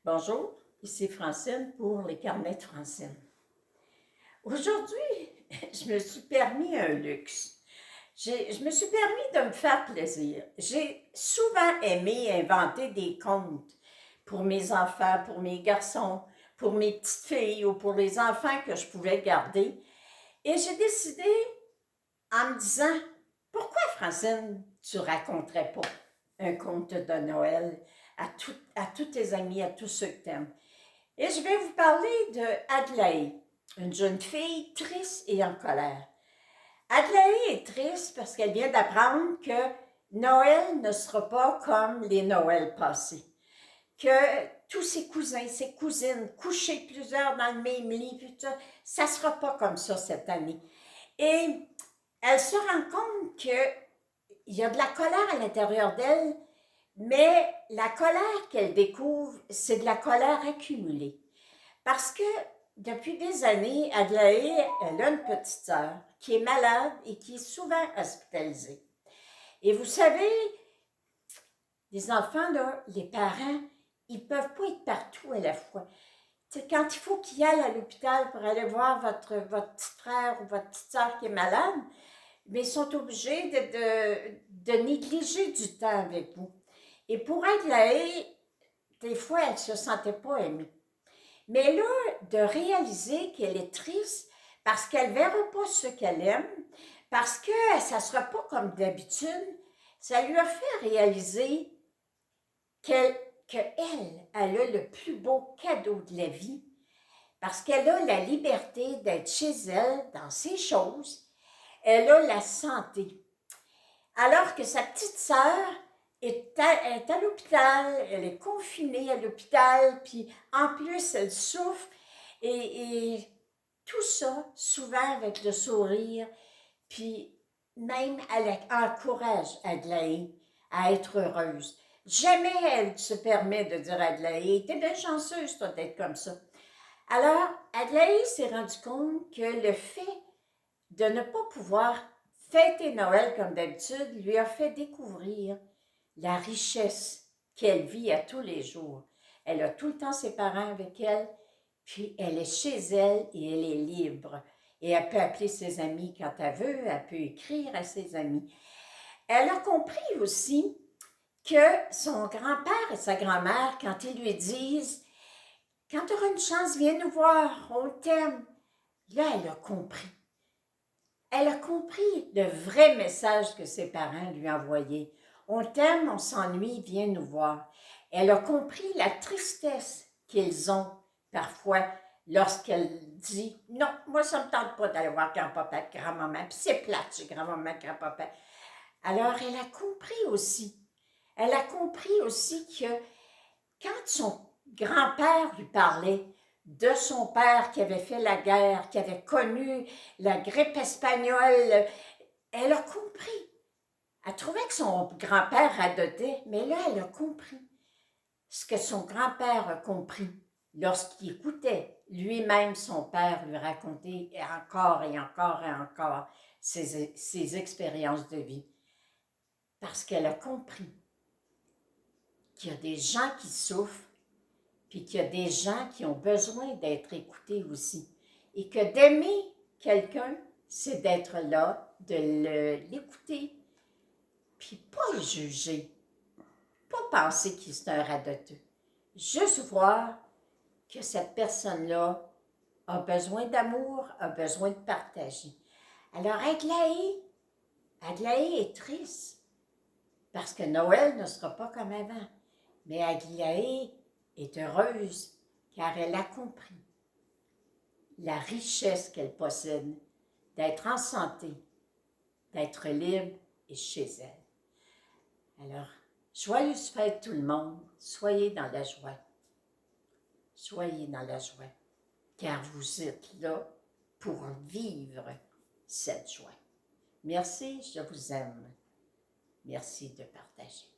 Bonjour, ici Francine pour les carnets de Francine. Aujourd'hui, je me suis permis un luxe. Je me suis permis de me faire plaisir. J'ai souvent aimé inventer des contes pour mes enfants, pour mes garçons, pour mes petites filles ou pour les enfants que je pouvais garder. Et j'ai décidé en me disant, pourquoi Francine, tu raconterais pas un conte de Noël à tous tes amis, à tous ceux que tu aimes? Et je vais vous parler de Adelaide, une jeune fille triste et en colère. Adelaide est triste parce qu'elle vient d'apprendre que Noël ne sera pas comme les Noëls passés. Que tous ses cousins, ses cousines, couchés plusieurs dans le même lit, puis tout ça ne sera pas comme ça cette année. Et elle se rend compte qu'il y a de la colère à l'intérieur d'elle, mais la colère qu'elle découvre, c'est de la colère accumulée. Parce que depuis des années, Adelaide, elle a une petite sœur qui est malade et qui est souvent hospitalisée. Et vous savez, les enfants, là, les parents, ils ne peuvent pas être partout à la fois. C'est quand il faut qu'ils aillent à l'hôpital pour aller voir votre petit frère ou votre petite sœur qui est malade, mais ils sont obligés de négliger du temps avec vous. Et pour Adelaide, des fois, elle ne se sentait pas aimée. Mais là, de réaliser qu'elle est triste parce qu'elle ne verra pas ce qu'elle aime, parce que ça ne sera pas comme d'habitude, ça lui a fait réaliser qu'elle a le plus beau cadeau de la vie, parce qu'elle a la liberté d'être chez elle, dans ses choses, elle a la santé. Alors que sa petite sœur est à l'hôpital, elle est confinée à l'hôpital, puis en plus, elle souffre, et tout ça, souvent avec le sourire, puis même elle encourage Adelaide à être heureuse. Jamais elle se permet de dire à Adelaide, t'es bien chanceuse, toi, d'être comme ça. Alors, Adelaide s'est rendu compte que le fait de ne pas pouvoir fêter Noël comme d'habitude lui a fait découvrir la richesse qu'elle vit à tous les jours. Elle a tout le temps ses parents avec elle, puis elle est chez elle et elle est libre. Et elle peut appeler ses amis quand elle veut, elle peut écrire à ses amis. Elle a compris aussi que son grand-père et sa grand-mère, quand ils lui disent « Quand tu auras une chance, viens nous voir, on t'aime », là, elle a compris. Elle a compris le vrai message que ses parents lui envoyaient. On t'aime, on s'ennuie, viens nous voir. Elle a compris la tristesse qu'ils ont parfois lorsqu'elle dit « Non, moi, ça ne me tente pas d'aller voir grand-papa et grand-maman, puis c'est plate chez grand-maman et grand-papa. » Alors, elle a compris aussi. Elle a compris aussi que quand son grand-père lui parlait de son père qui avait fait la guerre, qui avait connu la grippe espagnole, elle a compris. Elle trouvait que son grand-père radotait, mais là, elle a compris ce que son grand-père a compris lorsqu'il écoutait lui-même son père lui raconter encore et encore et encore ses expériences de vie. Parce qu'elle a compris qu'il y a des gens qui souffrent, puis qu'il y a des gens qui ont besoin d'être écoutés aussi. Et que d'aimer quelqu'un, c'est d'être là, de l'écouter, puis pas le juger, pas penser qu'il est un radoteux. Juste voir que cette personne-là a besoin d'amour, a besoin de partager. Alors, Adelaide est triste, parce que Noël ne sera pas comme avant. Mais Adelaide est heureuse, car elle a compris la richesse qu'elle possède d'être en santé, d'être libre et chez elle. Alors, joyeuse fête tout le monde, soyez dans la joie. Soyez dans la joie, car vous êtes là pour vivre cette joie. Merci, je vous aime. Merci de partager.